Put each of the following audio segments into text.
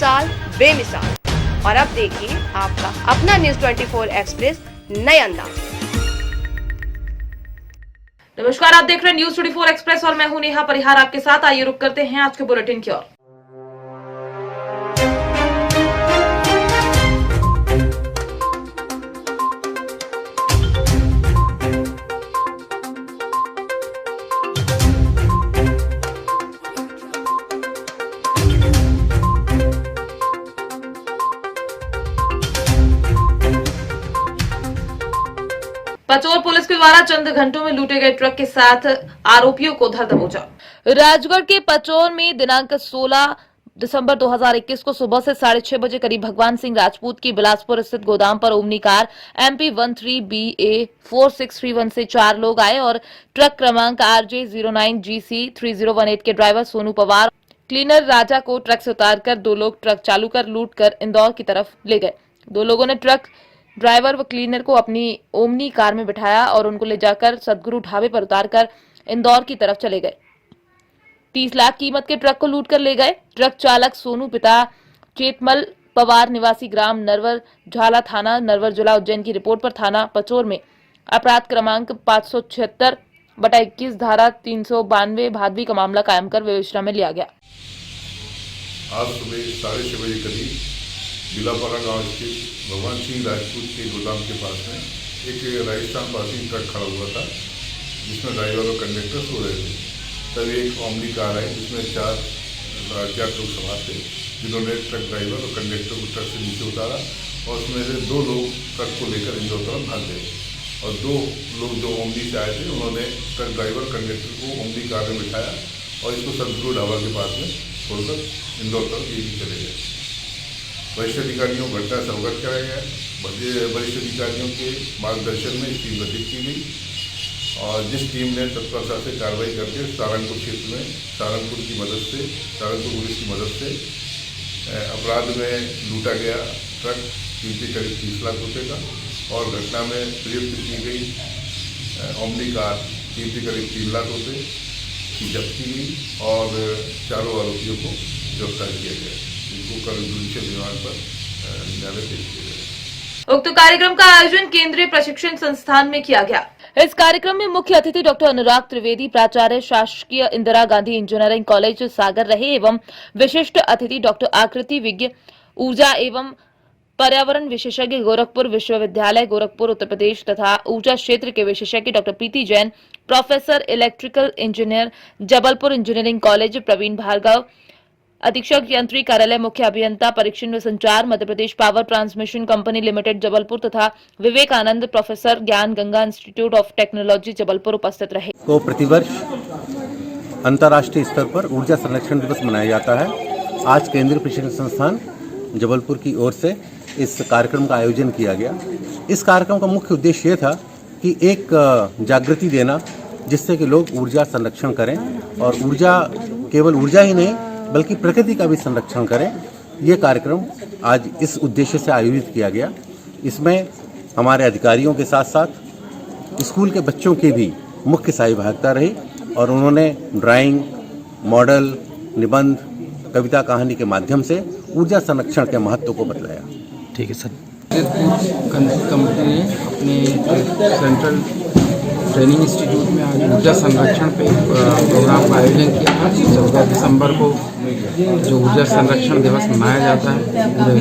मिसाल बेमिसाल। और अब देखिए आपका अपना न्यूज़ 24 एक्सप्रेस नए अंदाज। नमस्कार, आप देख रहे हैं न्यूज़ 24 एक्सप्रेस और मैं हूं नेहा परिहार आपके साथ। आइए रुक करते हैं आज के बुलेटिन की ओर। पचोर पुलिस के द्वारा चंद घंटों में लूटे गए ट्रक के साथ आरोपियों को धर दबोचा। राजगढ़ के पचोर में दिनांक 16 दिसंबर 2021 को सुबह से 6:30 बजे करीब भगवान सिंह राजपूत की बिलासपुर स्थित गोदाम पर ओमनी कार MP 13BA 4631 से 4 लोग आए और ट्रक क्रमांक RJ 09GC 3018 के ड्राइवर सोनू पवार क्लीनर राजा को ट्रक से उतारकर 2 लोग ट्रक चालू कर लूट कर इंदौर की तरफ ले गए। 2 लोगों ने ट्रक ड्राइवर व क्लीनर को अपनी ओमनी कार में बिठाया और उनको ले जाकर सदगुरु ढाबे पर उतारकर इंदौर की तरफ चले गए। 30 लाख कीमत के ट्रक को लूट कर ले गए। ट्रक चालक सोनू पिता चेतमल पवार निवासी ग्राम नरवर झाला थाना नरवर जिला उज्जैन की रिपोर्ट पर थाना पचोर में अपराध क्रमांक 576/21 धारा 392 भादवी का मामला कायम कर विवेचना में लिया गया। आज सुबह 6:30 बजे करीब बिलापारा गांव स्थित भगवान सिंह राजपूत के गोदाम के पास में एक राजस्थान पासिंग ट्रक खड़ा हुआ था, जिसमें ड्राइवर और कंडक्टर सो रहे थे। तभी एक ओमनी कार आई, जिसमें चार लोग सवार थे, जिन्होंने ट्रक ड्राइवर और कंडक्टर को ट्रक से नीचे उतारा और उसमें से 2 लोग ट्रक को लेकर इंदौर तरफ भाग गए और 2 लोग जो ओमनी से आए थे उन्होंने ट्रक ड्राइवर कंडक्टर को ओमनी कार में बिठाया और इसको सदगुरु ढाबा के पास में छोड़कर इंदौर तरफ ये भी चले गए। वरिष्ठ अधिकारियों को घटना से अवगत कराया गया। वरिष्ठ अधिकारियों के मार्गदर्शन में टीम गठित की गई और जिस टीम ने तत्परता से कार्रवाई करके सहारनपुर क्षेत्र में सहारनपुर पुलिस की मदद से अपराध में लूटा गया ट्रक कीमती करीब 30 लाख रुपये का और घटना में प्रयुक्त की गई ओमनी कार कीमती करीब 3 लाख रुपये की जब्त की गई और चारों आरोपियों को गिरफ्तार किया गया। इनको कल जुडिशियल रिमांड पर न्यायालय पेश किया गया। उक्त कार्यक्रम का आयोजन केंद्रीय प्रशिक्षण संस्थान में किया गया। इस कार्यक्रम में मुख्य अतिथि डॉक्टर अनुराग त्रिवेदी, प्राचार्य शासकीय इंदिरा गांधी इंजीनियरिंग कॉलेज सागर रहे एवं विशिष्ट अतिथि डॉक्टर आकृति विज्ञ ऊर्जा एवं पर्यावरण विशेषज्ञ गोरखपुर विश्वविद्यालय गोरखपुर उत्तर प्रदेश तथा ऊर्जा क्षेत्र के विशेषज्ञ doctor Preeti Jain, professor electrical engineer Jabalpur engineering college Pravin Bhargav, अधीक्षक यांत्रिक कार्यालय मुख्य अभियंता परीक्षण व संचार Madhya Pradesh power transmission company limited Jabalpur तथा Vivekanand professor Gyan Ganga institute of technology Jabalpur उपस्थित रहे। को प्रतिवर्ष अंतर्राष्ट्रीय स्तर पर ऊर्जा संरक्षण दिवस मनाया जाता है। आज केंद्रीय प्रशिक्षण संस्थान जबलपुर की ओर से इस कार्यक्रम का आयोजन किया गया। इस कार्यक्रम का मुख्य उद्देश्य ये था कि एक जागृति देना, जिससे कि लोग ऊर्जा संरक्षण करें और केवल ऊर्जा ही नहीं बल्कि प्रकृति का भी संरक्षण करें। ये कार्यक्रम आज इस उद्देश्य से आयोजित किया गया। इसमें हमारे अधिकारियों के साथ साथ स्कूल के बच्चों की भी मुख्य सहभागिता रही और उन्होंने ड्राइंग, मॉडल, निबंध, कविता, कहानी के माध्यम से ऊर्जा संरक्षण के महत्व को बतलाया। ठीक है सर। कंपनी ने अपने सेंट्रल ट्रेनिंग इंस्टीट्यूट में आज ऊर्जा संरक्षण पे प्रोग्राम का आयोजन किया था। 14 दिसंबर को जो ऊर्जा संरक्षण दिवस मनाया जाता है पूरे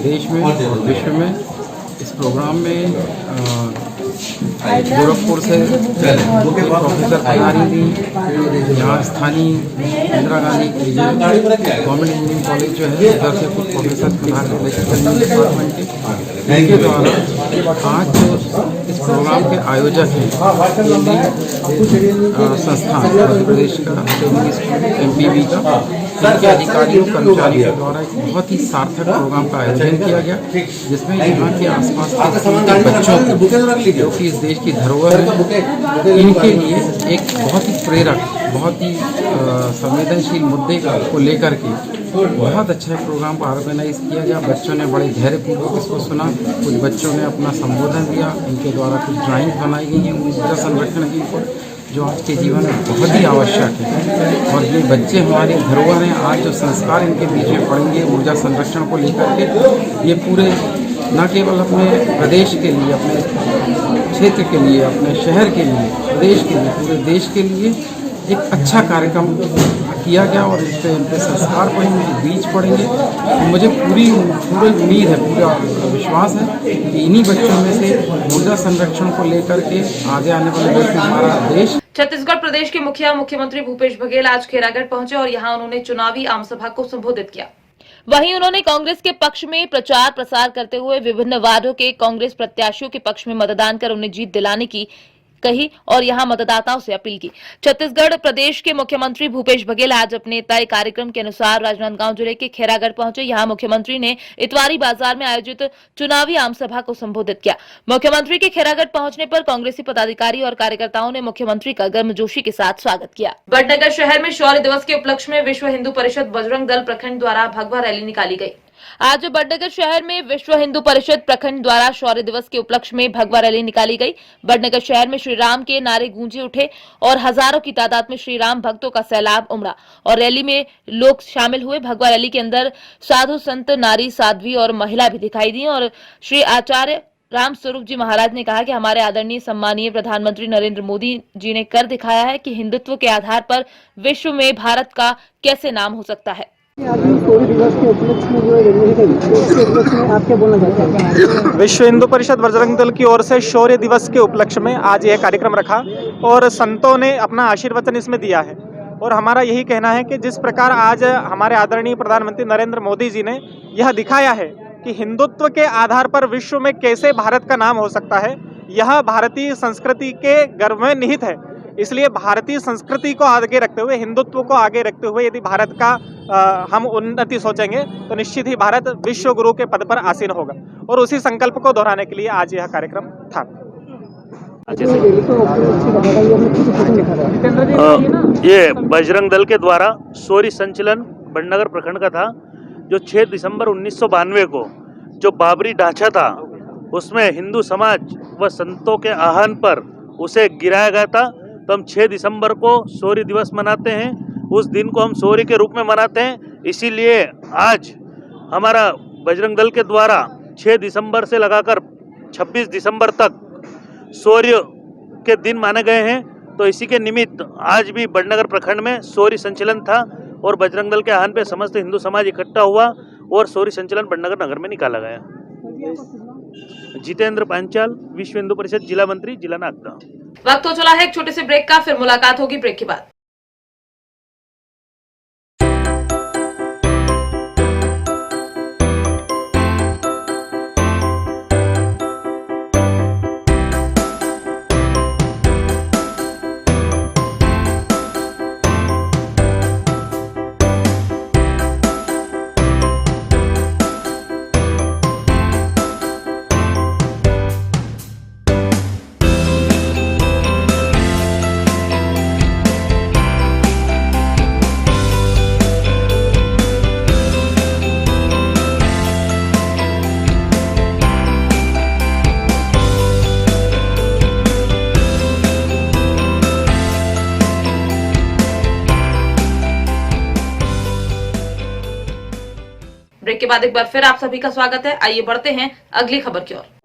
देश में और विश्व में। इस प्रोग्राम में गोरखपुर से प्रोफेसर पधारी थी, यहाँ स्थानीय Indira Gandhi government engineering college जो है उधर से कुछ प्रोफेसर पधारे इलेक्ट्रिकल डिपार्टमेंट के। इनके द्वारा आज जो इस प्रोग्राम के आयोजक हैं संस्थान मध्य प्रदेश का MPB का, इनके अधिकारियों कर्मचारियों के द्वारा एक बहुत ही सार्थक प्रोग्राम का आयोजन किया गया, जिसमें यहाँ के आसपास के बच्चों को जो कि इस देश की धरोहर है, इनके लिए एक बहुत ही प्रेरक, बहुत ही संवेदनशील मुद्दे को लेकर के बहुत अच्छा प्रोग्राम का ऑर्गेनाइज किया गया। बच्चों ने बड़े धैर्यपूर्वक इसको सुना। कुछ बच्चों ने अपना संबोधन दिया, इनके द्वारा कुछ ड्राइंग बनाई गई हैं ऊर्जा संरक्षण के ऊपर। जो आज के जीवन में बहुत ही आवश्यक है। और ये बच्चे हमारी धरोहर हैं। आज जो संस्कार इनके बीच में पड़ेंगे ऊर्जा संरक्षण को लेकर के, ये पूरे न केवल अपने प्रदेश के लिए, अपने क्षेत्र के लिए, अपने शहर के लिए, प्रदेश के लिए, पूरे देश के लिए एक अच्छा कार्यक्रम किया गया। और इस पे इनके संस्कार पड़ेंगे, बीज पड़ेंगे। तो मुझे पूरी उम्मीद है, पूरा विश्वास है कि इन्हीं बच्चों में से ऊर्जा संरक्षण को लेकर के आगे आने वाले वर्ष में हमारा देश। छत्तीसगढ़ प्रदेश के मुख्यमंत्री भूपेश बघेल आज खैरागढ़ पहुंचे और यहां उन्होंने चुनावी आमसभा को संबोधित किया। वहीं उन्होंने कांग्रेस के पक्ष में प्रचार प्रसार करते हुए विभिन्न वार्डों के कांग्रेस प्रत्याशियों के पक्ष में मतदान कर उन्हें जीत दिलाने की कही और यहां मतदाताओं से अपील की। छत्तीसगढ़ प्रदेश के मुख्यमंत्री भूपेश बघेल आज अपने तय कार्यक्रम के अनुसार राजनांदगांव जिले के खैरागढ़ पहुंचे। यहां मुख्यमंत्री ने इतवारी बाजार में आयोजित चुनावी आमसभा को संबोधित किया। मुख्यमंत्री के खैरागढ़ पहुंचने पर कांग्रेसी पदाधिकारी और कार्यकर्ताओं ने मुख्यमंत्री का गर्मजोशी के साथ स्वागत किया। बड़नगर शहर में शौर्य दिवस के उपलक्ष्य में विश्व हिंदू परिषद बजरंग दल प्रखंड द्वारा भगवा रैली निकाली गई। आज बड़नगर शहर में विश्व हिंदू परिषद प्रखंड द्वारा शौर्य दिवस के उपलक्ष्य में भगवा रैली निकाली गई। बड़नगर शहर में श्री राम के नारे गूंजे उठे और हजारों की तादाद में श्री राम भक्तों का सैलाब उमड़ा और रैली में लोग शामिल हुए। भगवा रैली के अंदर साधु संत, नारी, साध्वी और महिला भी दिखाई दी और श्री आचार्य राम स्वरूप जी महाराज ने कहा कि हमारे आदरणीय सम्मानीय प्रधानमंत्री नरेंद्र मोदी जी ने कर दिखाया है कि हिंदुत्व के आधार पर विश्व में भारत का कैसे नाम हो सकता है। विश्व हिंदू परिषद बजरंग दल की ओर से शौर्य दिवस के उपलक्ष्य में आज यह कार्यक्रम रखा और संतों ने अपना आशीर्वचन इसमें दिया है। और हमारा यही कहना है कि जिस प्रकार आज हमारे आदरणीय प्रधानमंत्री नरेंद्र मोदी जी ने यह दिखाया है कि हिंदुत्व के आधार पर विश्व में कैसे भारत का नाम हो सकता है, यह भारतीय संस्कृति के गर्व में निहित है। इसलिए भारतीय संस्कृति को आगे रखते हुए, हिंदुत्व को आगे रखते हुए यदि भारत का हम उन्नति सोचेंगे तो निश्चित ही भारत विश्व गुरु के पद पर आसीन होगा। और उसी संकल्प को दोहराने के लिए आज यह कार्यक्रम था। ये बजरंग दल के द्वारा शौर्य संचलन बड़नगर प्रखंड का था, जो 6 दिसंबर 1992 को जो बाबरी ढांचा था उसमें हिंदू समाज व संतों के आह्वान पर उसे गिराया गया था। तो हम 6 दिसंबर को शौर्य दिवस मनाते हैं, उस दिन को हम शौर्य के रूप में मनाते हैं। इसीलिए आज हमारा बजरंग दल के द्वारा 6 दिसंबर से लगाकर 26 दिसंबर तक शौर्य के दिन माने गए हैं। तो इसी के निमित्त आज भी बड़नगर प्रखंड में शौर्य संचलन था और बजरंग दल के आह्वान पे समस्त हिंदू समाज इकट्ठा हुआ और शौर्य संचलन बड़नगर नगर में निकाला गया। जितेंद्र पांचाल, विश्व हिंदू परिषद जिला मंत्री, जिला नागदा। वक्त हो चला है एक छोटे से ब्रेक का, फिर मुलाकात होगी ब्रेक के बाद। ब्रेक के बाद एक बार फिर आप सभी का स्वागत है। आइए बढ़ते हैं अगली खबर की ओर।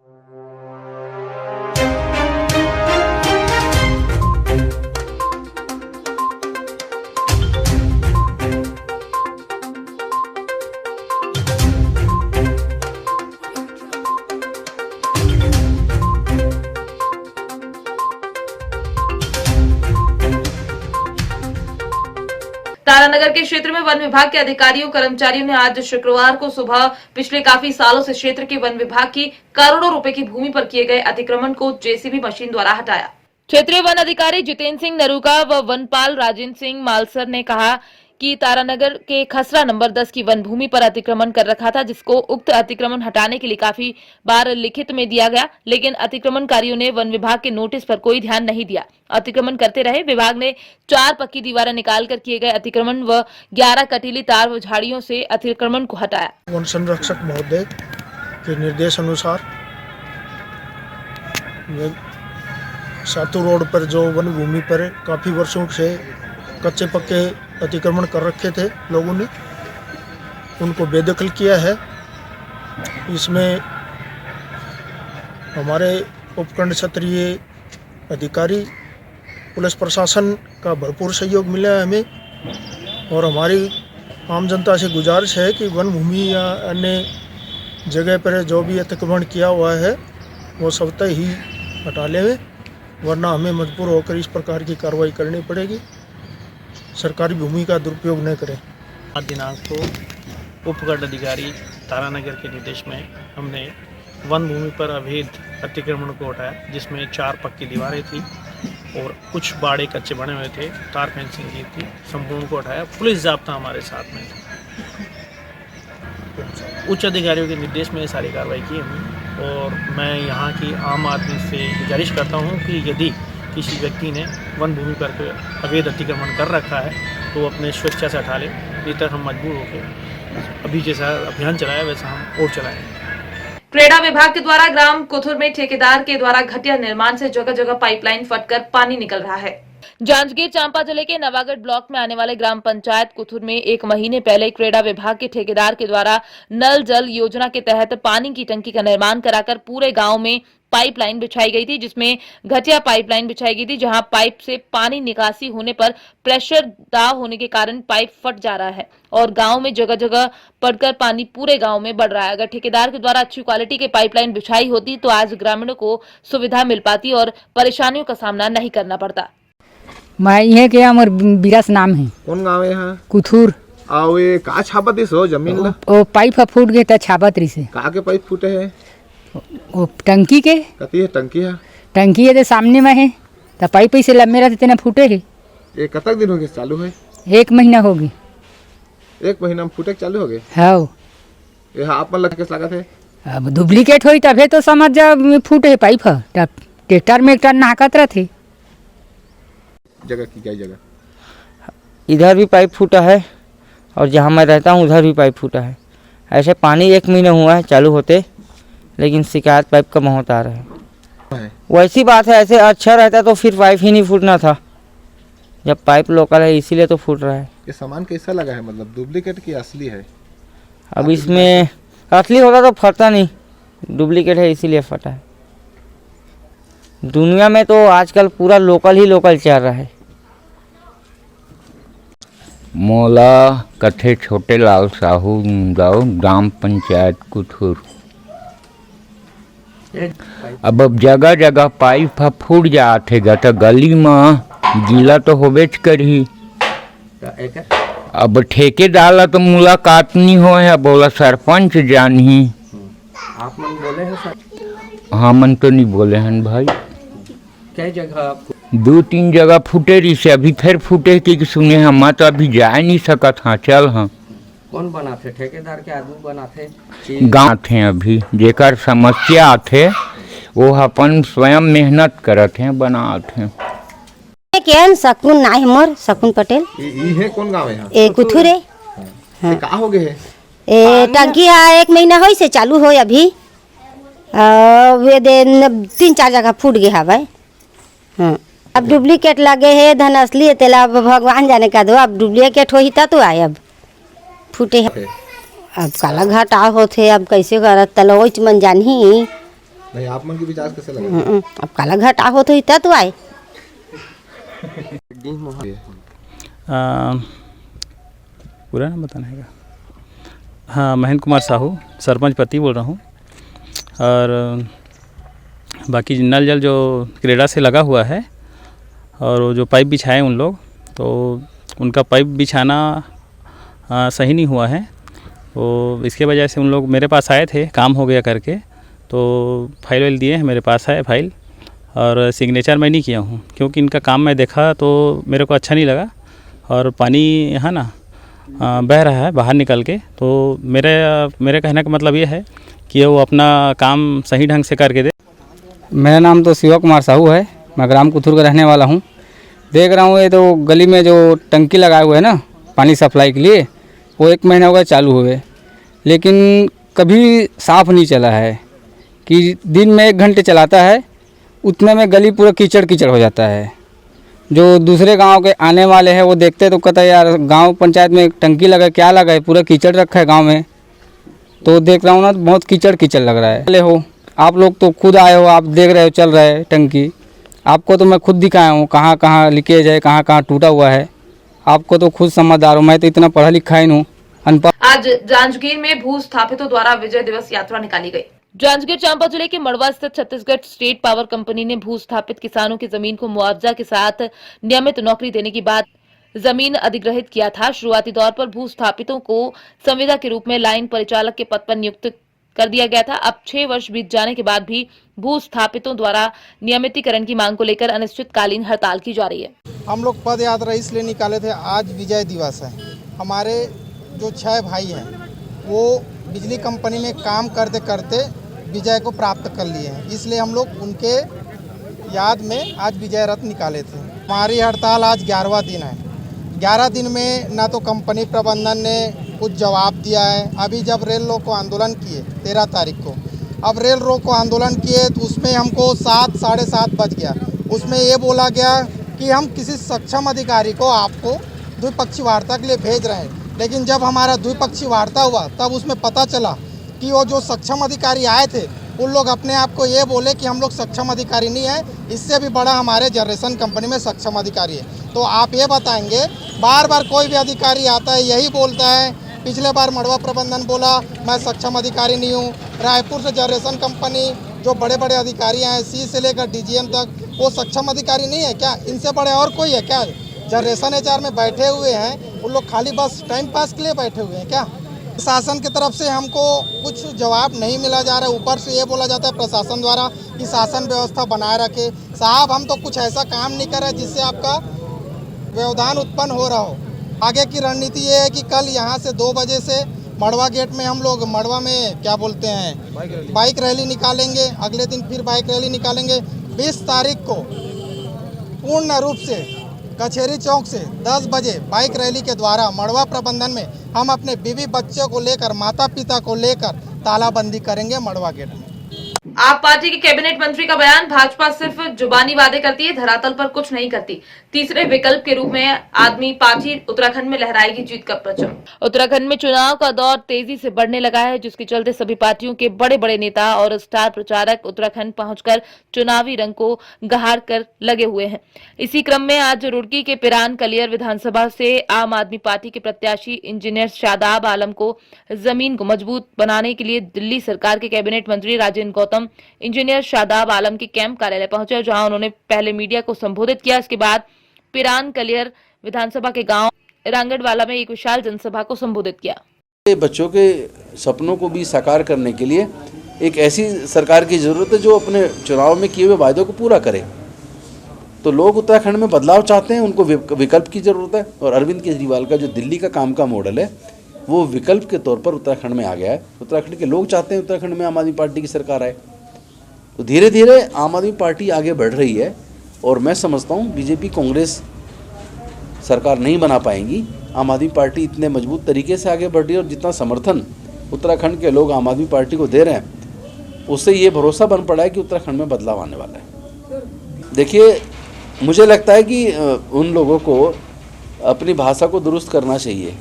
तारानगर के क्षेत्र में वन विभाग के अधिकारियों कर्मचारियों ने आज शुक्रवार को सुबह पिछले काफी सालों से क्षेत्र के वन विभाग की करोड़ों रुपए की भूमि पर किए गए अतिक्रमण को जेसीबी मशीन द्वारा हटाया। क्षेत्रीय वन अधिकारी जितेंद्र सिंह नरूका व वनपाल राजेंद्र सिंह मालसर ने कहा कि तारानगर के खसरा नंबर 10 की वन भूमि पर अतिक्रमण कर रखा था, जिसको उक्त अतिक्रमण हटाने के लिए काफी बार लिखित में दिया गया, लेकिन अतिक्रमणकारियों ने वन विभाग के नोटिस पर कोई ध्यान नहीं दिया। अतिक्रमण करते रहे। विभाग ने 4 पक्की दीवारें निकालकर किए गए अतिक्रमण व 11 कटीली तार व झाड़ियों से अतिक्रमण को हटाया। वन संरक्षक महोदय के निर्देश अनुसार सातू रोड पर जो वन भूमि पर काफ़ी वर्षों से कच्चे पक्के अतिक्रमण कर रखे थे लोगों ने, उनको बेदखल किया है। इसमें हमारे उपखंड क्षेत्रीय अधिकारी, पुलिस प्रशासन का भरपूर सहयोग मिला है हमें, और हमारी आम जनता से गुजारिश है कि वन भूमि या अन्य जगह पर जो भी अतिक्रमण किया हुआ है वो स्वतः ही हटा लें, वरना हमें मजबूर होकर इस प्रकार की कार्रवाई करनी पड़ेगी। सरकारी भूमि का दुरुपयोग न करें। 8 दिनांक को उपखंड अधिकारी तारानगर के निर्देश में हमने वन भूमि पर अवैध अतिक्रमण को हटाया, जिसमें 4 पक्की दीवारें थी और कुछ बाड़े कच्चे बने हुए थे, तार फेंसिंग की थी, संपूर्ण को हटाया। पुलिस जाब्ता हमारे साथ में था। उच्च अधिकारियों के निर्देश में ये सारी कार्रवाई की हमने, और मैं यहाँ की आम आदमी से गुजारिश करता हूँ कि यदि किसी व्यक्ति ने वन भूमि पर अवैध अतिक्रमण कर रखा है तो अपने स्वेच्छा से हटा ले, नहीं तो हम मजबूर होकर अभी जैसा अभियान चलाया वैसा हम और चलाएंगे। क्रेडा विभाग के द्वारा ग्राम कुथुर में ठेकेदार के द्वारा घटिया निर्माण से जगह जगह पाइपलाइन फटकर पानी निकल रहा है। जांजगीर चांपा जिले के नवागढ़ ब्लॉक में आने वाले ग्राम पंचायत कुथुर में 1 महीने पहले क्रेडा विभाग के ठेकेदार के द्वारा नल जल योजना के तहत पानी की टंकी का निर्माण कराकर पूरे गांव में पाइपलाइन बिछाई गई थी, जिसमें घटिया पाइपलाइन बिछाई गई थी, जहां पाइप से पानी निकासी होने पर प्रेशर दाव होने के कारण पाइप फट जा रहा है और गांव में जगह जगह पड़कर पानी पूरे गांव में बढ़ रहा है। अगर ठेकेदार के द्वारा अच्छी क्वालिटी के पाइपलाइन बिछाई होती तो आज ग्रामीणों को सुविधा मिल पाती और परेशानियों का सामना नहीं करना पड़ता। मैं ये के हमर बिरास नाम है। कौन गाँव है यहाँ? कुथुर। आओ ये का छापत इस हो जमीन ला? ओ पाइप फूट गए था छापत रही से। का के पाइप फूटे है? ओ टंकी के। कती है टंकी है? टंकी है तो सामने में है, तो पाइप ऐसे लंबे रहते तेना फूटे है। ये कतक दिन हो गए चालू है? 1 महीना हो गई। 1 महीना में फूटे चालू हो गए? हाँ। ये आप लग के लागत है? अब डुप्लीकेट हुई तभी तो समझ जा फूटे है पाइप। ट्रैक्टर में एक टन नाकत रहे। जगह की क्या जगह? इधर भी पाइप फूटा है और जहाँ मैं रहता हूँ उधर भी पाइप फूटा है। ऐसे पानी 1 महीना हुआ है चालू होते, लेकिन शिकायत पाइप का बहुत आ रहा है। वैसी बात है, ऐसे अच्छा रहता तो फिर पाइप ही नहीं फूटना था। जब पाइप लोकल है इसीलिए तो फूट रहा है। ये सामान कैसा लगा है, मतलब डुप्लीकेट की असली है? अब इसमें असली होता तो फटता नहीं, डुप्लीकेट है इसीलिए फटा है। दुनिया में तो आजकल पूरा लोकल ही लोकल चल रहा है। मोला कथे छोटे लाल साहू गाँव ग्राम पंचायत कुथुर। अब जगह जगह पाइप फूट जाते तो गली में गीला तो होबेच करी। अब ठेकेदार तो मुलाकात नहीं हो है, बोला सरपंच जानी। आप मन बोले हैं सर? हाँ मन तो नहीं बोले हैं भाई। क्या जगह आपको? 2-3 जगह फूटे रही से, अभी फिर फूटे कि सुने हम तो अभी जा नहीं सकत। हाँ चल हाँ। कौन बनाते? ठेकेदार के आदमी बनाते? गाँव थे अभी जेकर समस्या आते वो अपन स्वयं मेहनत करत हैं बनाते हैं। केन शकुन नाय मोर शकुन पटेल। ये कौन गाँव है? ए कुथुर है। हाँ। का हो गए? ए टंकी 1 महीना होई से चालू हो अभी। वे दिन 3-4 जगह फूट गए है भाई। हाँ। अब डुप्लीकेट लगे है, धन असली है तेला भगवान जाने का दो। अब डुप्लीकेट हो ही तो आए अब फूटे है। अब काला घाटा होते, अब कैसे करत तलोच मन जानी नहीं। आप मन की विचार कैसे लगा? अब काला घाटा होते ही तो आए। पूरा नाम बताना है? हाँ, महेंद्र कुमार साहू, सरपंच पति बोल रहा हूँ। और बाकी नल जल जो क्रेडा से लगा हुआ है और वो जो पाइप बिछाए उन लोग, तो उनका पाइप बिछाना सही नहीं हुआ है। तो इसके वजह से उन लोग मेरे पास आए थे काम हो गया करके, तो फाइल वाइल दिए हैं, मेरे पास है फाइल। और सिग्नेचर मैं नहीं किया हूँ क्योंकि इनका काम मैं देखा तो मेरे को अच्छा नहीं लगा। और पानी यहाँ ना बह रहा है बाहर निकल के, तो मेरे कहने का मतलब ये है कि वो अपना काम सही ढंग से करके दे। मेरा नाम तो शिवा कुमार साहू है, मैं ग्राम कुथुर का रहने वाला हूँ। देख रहा हूँ ये तो गली में जो टंकी लगाए हुए है ना पानी सप्लाई के लिए, वो 1 महीना हो गया चालू हुए, लेकिन कभी साफ़ नहीं चला है। कि दिन में 1 घंटे चलाता है उतने में गली पूरा कीचड़ कीचड़ हो जाता है। जो दूसरे गांव के आने वाले हैं वो देखते तो कहता है यार गांव पंचायत में एक टंकी लगा है, क्या लगा है, पूरा कीचड़ रखा है गांव में। तो देख रहा हूँ ना, बहुत कीचड़ कीचड़ लग रहा है। ले हो आप लोग तो खुद आए हो, आप देख रहे हो चल रहा है टंकी, आपको तो मैं खुद दिखाया हूँ कहाँ कहाँ लीकेज है, कहाँ कहाँ टूटा हुआ है। आपको तो खुद समझदार हूँ, मैं तो इतना पढ़ा लिखा ही हूँ, अनपढ़। आज जांजगीर में भू स्थापितों द्वारा विजय दिवस यात्रा निकाली गई। जांजगीर चांपा जिले के मड़वा स्थित छत्तीसगढ़ स्टेट पावर कंपनी ने भू स्थापित किसानों की जमीन को मुआवजा के साथ नियमित नौकरी देने की बात जमीन अधिग्रहित किया था। शुरुआती दौर पर भू स्थापितों को संविदा के रूप में लाइन परिचालक के पद पर नियुक्त कर दिया गया था। अब 6 वर्ष बीत जाने के बाद भी भू स्थापितों द्वारा नियमितीकरण की मांग को लेकर अनिश्चितकालीन हड़ताल की जा रही है। हम लोग पद यात्रा इसलिए निकाले थे, आज विजय दिवस है। हमारे जो 6 भाई हैं वो बिजली कंपनी में काम करते करते विजय को प्राप्त कर लिए हैं, इसलिए हम लोग उनके याद में आज विजय रथ निकाले थे। हमारी हड़ताल आज 11वां दिन है। 11 दिन में ना तो कंपनी प्रबंधन ने कुछ जवाब दिया है। अभी जब रेल रोको आंदोलन किए 13 तारीख को, अब रेल रोको आंदोलन किए तो उसमें हमको 7 साढ़े 7 बज गया। उसमें ये बोला गया कि हम किसी सक्षम अधिकारी को आपको द्विपक्षीय वार्ता के लिए भेज रहे हैं, लेकिन जब हमारा द्विपक्षीय वार्ता हुआ तब उसमें पता चला कि वो जो सक्षम अधिकारी आए थे उन लोग अपने आप को ये बोले कि हम लोग सक्षम अधिकारी नहीं है, इससे भी बड़ा हमारे जनरेशन कंपनी में सक्षम अधिकारी है। तो आप ये बताएंगे, बार बार कोई भी अधिकारी आता है यही बोलता है। पिछले बार मड़वा प्रबंधन बोला मैं सक्षम अधिकारी नहीं हूँ। रायपुर से जनरेशन कंपनी जो बड़े बड़े अधिकारी हैं सी से लेकर डीजीएम तक, वो सक्षम अधिकारी नहीं है क्या? इनसे बड़े और कोई है क्या? जनरेशन एचआर में बैठे हुए हैं उन लोग, खाली बस टाइम पास के लिए बैठे हुए हैं क्या? शासन की तरफ से हमको कुछ जवाब नहीं मिला जा रहा है। ऊपर से ये बोला जाता है प्रशासन द्वारा कि शासन व्यवस्था बनाए रखे। साहब हम तो कुछ ऐसा काम नहीं कर रहे जिससे आपका व्यवधान उत्पन्न हो रहा हो। आगे की रणनीति ये है कि कल यहाँ से 2 बजे से मड़वा गेट में हम लोग मड़वा में क्या बोलते हैं बाइक रैली निकालेंगे। अगले दिन फिर बाइक रैली निकालेंगे। 20 तारीख को पूर्ण रूप से कचहरी चौक से 10 बजे बाइक रैली के द्वारा मड़वा प्रबंधन में हम अपने बीवी बच्चों को लेकर, माता पिता को लेकर तालाबंदी करेंगे मड़वा गेट में। आप पार्टी के कैबिनेट मंत्री का बयान, भाजपा सिर्फ जुबानी वादे करती है, धरातल पर कुछ नहीं करती। तीसरे विकल्प के रूप में आदमी पार्टी उत्तराखंड में लहराएगी जीत का परचम। उत्तराखंड में चुनाव का दौर तेजी से बढ़ने लगा है, जिसके चलते सभी पार्टियों के बड़े बड़े नेता और स्टार प्रचारक उत्तराखंड पहुंचकर चुनावी रंग को गहार कर लगे हुए हैं। इसी क्रम में आज रुड़की के पिरान कलियर विधानसभा से आम आदमी पार्टी के प्रत्याशी इंजीनियर शादाब आलम को जमीन को मजबूत बनाने के लिए दिल्ली सरकार के कैबिनेट मंत्री राजेंद्र गौतम इंजीनियर शादाब आलम के कैंप कार्यालय पहुंचे, जहां उन्होंने पहले मीडिया को संबोधित किया। इसके बाद पिरान कलियर विधानसभा के गांव रांगड़वाला में एक विशाल जनसभा को संबोधित किया। बच्चों के सपनों को भी साकार करने के लिए एक ऐसी सरकार की जरूरत है जो अपने चुनाव में किए हुए वायदों को पूरा करे। तो लोग उत्तराखंड में बदलाव चाहते हैं, उनको विकल्प की जरूरत है। और अरविंद केजरीवाल का जो दिल्ली का काम का मॉडल है वो विकल्प के तौर पर उत्तराखंड में आ गया है। उत्तराखंड के लोग चाहते हैं उत्तराखंड में आम आदमी पार्टी की सरकार आए। तो धीरे धीरे आम आदमी पार्टी आगे बढ़ रही है और मैं समझता हूँ बीजेपी कांग्रेस सरकार नहीं बना पाएंगी। आम आदमी पार्टी इतने मजबूत तरीके से आगे बढ़ रही है और जितना समर्थन उत्तराखंड के लोग आम आदमी पार्टी को दे रहे हैं उससे ये भरोसा बन पड़ा है कि उत्तराखंड में बदलाव आने वाला है। देखिए, मुझे लगता है कि उन लोगों को अपनी भाषा को दुरुस्त करना चाहिए।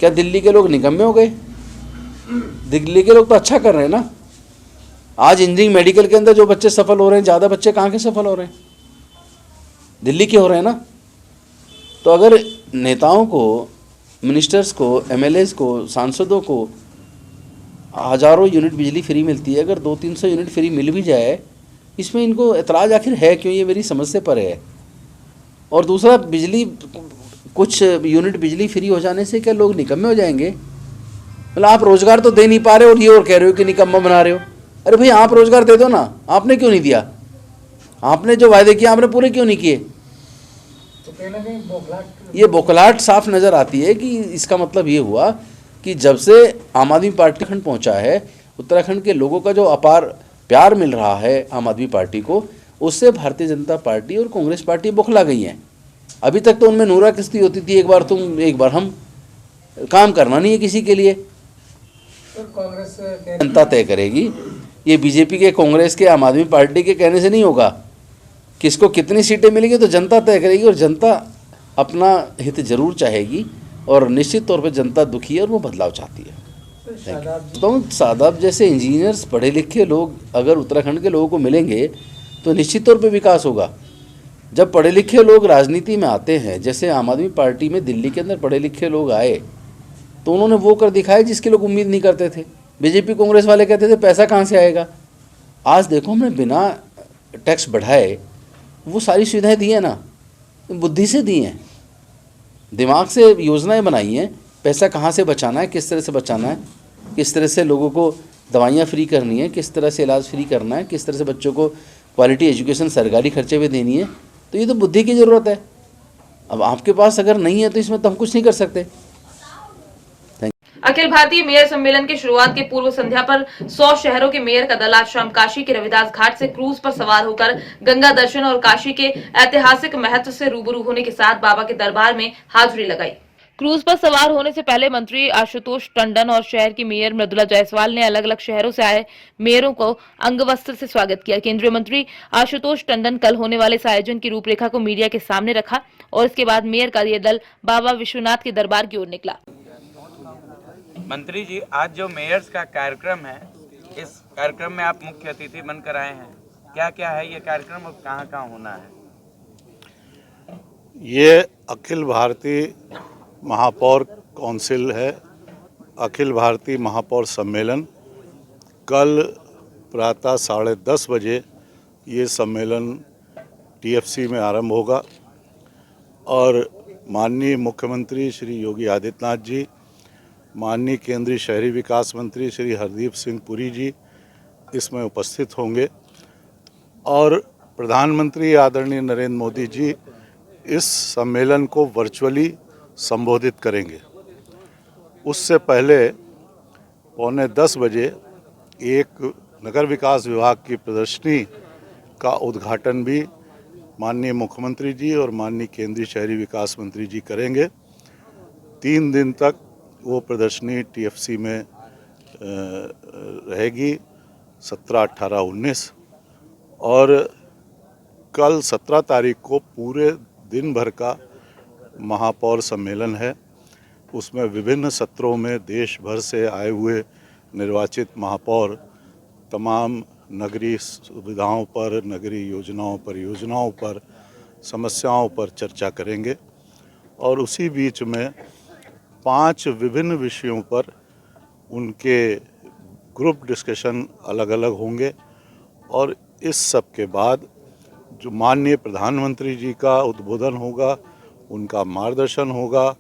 क्या दिल्ली के लोग निकम्मे हो गए? दिल्ली के लोग तो अच्छा कर रहे हैं ना। आज इंजीनियरिंग मेडिकल के अंदर जो बच्चे सफल हो रहे हैं, ज़्यादा बच्चे कहाँ के सफल हो रहे हैं? दिल्ली के हो रहे हैं ना। तो अगर नेताओं को, मिनिस्टर्स को, एमएलएस को, सांसदों को हज़ारों यूनिट बिजली फ्री मिलती है, अगर 200-300 यूनिट फ्री मिल भी जाए, इसमें इनको एतराज़ आखिर है क्यों? ये मेरी समझ से परे है। और दूसरा, बिजली कुछ यूनिट बिजली फ्री हो जाने से क्या लोग निकम्मे हो जाएंगे? मतलब आप रोज़गार तो दे नहीं पा रहे और ये और कह रहे हो कि निकम्मा बना रहे हो। अरे भाई, आप रोज़गार दे दो ना। आपने क्यों नहीं दिया? आपने जो वायदे किए आपने पूरे क्यों नहीं किए? ये बौखलाहट साफ नज़र आती है कि इसका मतलब ये हुआ कि जब से आम आदमी पार्टी खंड पहुंचा है, उत्तराखंड के लोगों का जो अपार प्यार मिल रहा है आम आदमी पार्टी को, उससे भारतीय जनता पार्टी और कांग्रेस पार्टी बौखला गई हैं। अभी तक तो उनमें नूरा किस्ती होती थी, एक बार तुम एक बार हम। काम करना नहीं है किसी के लिए। जनता तय करेगी ये बीजेपी के, कांग्रेस के, आम आदमी पार्टी के कहने से नहीं होगा। किसको कितनी सीटें मिलेंगी तो जनता तय करेगी, और जनता अपना हित जरूर चाहेगी, और निश्चित तौर पे जनता दुखी है और वो बदलाव चाहती है। तो सादाब जैसे इंजीनियर्स, पढ़े लिखे लोग अगर उत्तराखंड के लोगों को मिलेंगे तो निश्चित तौर पे विकास होगा। जब पढ़े लिखे लोग राजनीति में आते हैं, जैसे आम आदमी पार्टी में दिल्ली के अंदर पढ़े लिखे लोग आए तो उन्होंने वो कर दिखाया जिसके लोग उम्मीद नहीं करते थे। बीजेपी कांग्रेस वाले कहते थे पैसा कहाँ से आएगा, आज देखो हमने बिना टैक्स बढ़ाए वो सारी सुविधाएं दी हैं ना, बुद्धि से दी हैं, दिमाग से योजनाएं बनाई हैं। पैसा कहाँ से बचाना है, किस तरह से बचाना है, किस तरह से लोगों को दवाइयाँ फ्री करनी है, किस तरह से इलाज फ्री करना है, किस तरह से बच्चों को क्वालिटी एजुकेशन सरकारी खर्चे पे देनी है। तो ये तो बुद्धि की ज़रूरत है। अब आपके पास अगर नहीं है तो इसमें तो हम कुछ नहीं कर सकते। अखिल भारतीय मेयर सम्मेलन की शुरुआत के पूर्व संध्या पर 100 शहरों के मेयर का दल आज शाम काशी के रविदास घाट से क्रूज पर सवार होकर गंगा दर्शन और काशी के ऐतिहासिक महत्व से रूबरू होने के साथ बाबा के दरबार में हाजिरी लगाई। क्रूज पर सवार होने से पहले मंत्री आशुतोष टंडन और शहर की मेयर मृदुला जायसवाल ने अलग अलग शहरों से आए मेयरों को अंगवस्त्र से स्वागत किया। केंद्रीय मंत्री आशुतोष टंडन कल होने वाले इस आयोजन की रूपरेखा को मीडिया के सामने रखा और इसके बाद मेयर का ये दल बाबा विश्वनाथ के दरबार की ओर निकला। मंत्री जी, आज जो मेयर्स का कार्यक्रम है, इस कार्यक्रम में आप मुख्य अतिथि बनकर आए हैं, क्या क्या है ये कार्यक्रम और कहाँ कहाँ होना है? ये अखिल भारतीय महापौर काउंसिल है, अखिल भारतीय महापौर सम्मेलन। कल प्रातः 10:30 बजे ये सम्मेलन TFC में आरंभ होगा और माननीय मुख्यमंत्री श्री योगी आदित्यनाथ जी, माननीय केंद्रीय शहरी विकास मंत्री श्री हरदीप सिंह पुरी जी इसमें उपस्थित होंगे और प्रधानमंत्री आदरणीय नरेंद्र मोदी जी इस सम्मेलन को वर्चुअली संबोधित करेंगे। उससे पहले 9:45 बजे एक नगर विकास विभाग की प्रदर्शनी का उद्घाटन भी माननीय मुख्यमंत्री जी और माननीय केंद्रीय शहरी विकास मंत्री जी करेंगे। 3 दिन तक वो प्रदर्शनी TFC में रहेगी, 17, 18, 19 और कल 17 तारीख को पूरे दिन भर का महापौर सम्मेलन है। उसमें विभिन्न सत्रों में देश भर से आए हुए निर्वाचित महापौर तमाम नगरीय सुविधाओं पर, नगरीय योजनाओं, परियोजनाओं पर, समस्याओं पर चर्चा करेंगे और उसी बीच में 5 विभिन्न विषयों पर उनके ग्रुप डिस्कशन अलग अलग होंगे और इस सब के बाद जो माननीय प्रधानमंत्री जी का उद्बोधन होगा, उनका मार्गदर्शन होगा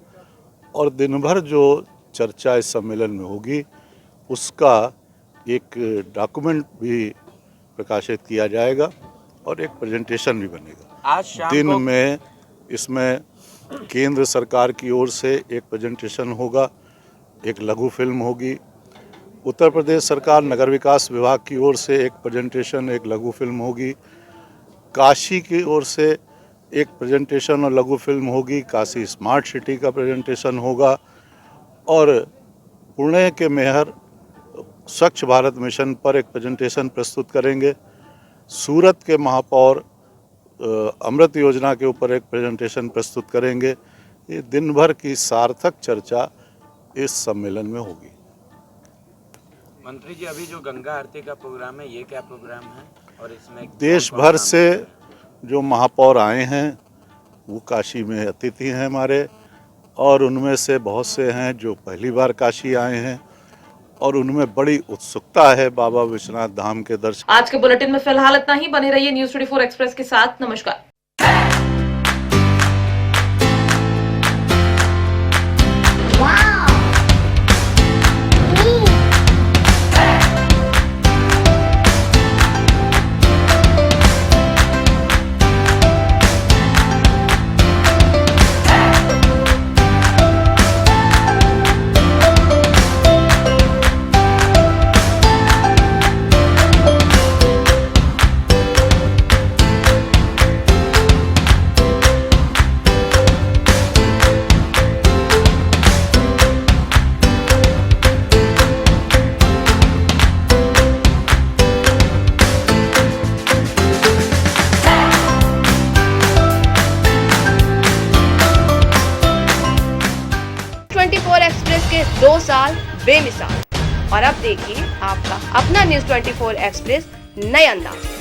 और दिन भर जो चर्चा इस सम्मेलन में होगी उसका एक डॉक्यूमेंट भी प्रकाशित किया जाएगा और एक प्रेजेंटेशन भी बनेगा। आज शाम दिन को में इसमें केंद्र सरकार की ओर से एक प्रेजेंटेशन होगा, एक लघु फिल्म होगी। उत्तर प्रदेश सरकार नगर विकास विभाग की ओर से एक प्रेजेंटेशन, एक लघु फिल्म होगी। काशी की ओर से एक प्रेजेंटेशन और लघु फिल्म होगी। काशी स्मार्ट सिटी का प्रेजेंटेशन होगा और पुणे के मेयर स्वच्छ भारत मिशन पर एक प्रेजेंटेशन प्रस्तुत करेंगे। सूरत के महापौर अमृत योजना के ऊपर एक प्रेजेंटेशन प्रस्तुत करेंगे। ये दिन भर की सार्थक चर्चा इस सम्मेलन में होगी। मंत्री जी, अभी जो गंगा आरती का प्रोग्राम है, ये क्या प्रोग्राम है और इसमें देश भर से जो महापौर आए हैं वो काशी में अतिथि हैं हमारे और उनमें से बहुत से हैं जो पहली बार काशी आए हैं और उनमें बड़ी उत्सुकता है बाबा विश्वनाथ धाम के दर्शन। आज के बुलेटिन में फिलहाल इतना ही। बने रहिए न्यूज़ 24 एक्सप्रेस के साथ। नमस्कार। साल बेमिसाल। और अब देखिए आपका अपना न्यूज़ 24 एक्सप्रेस नए अंदाज।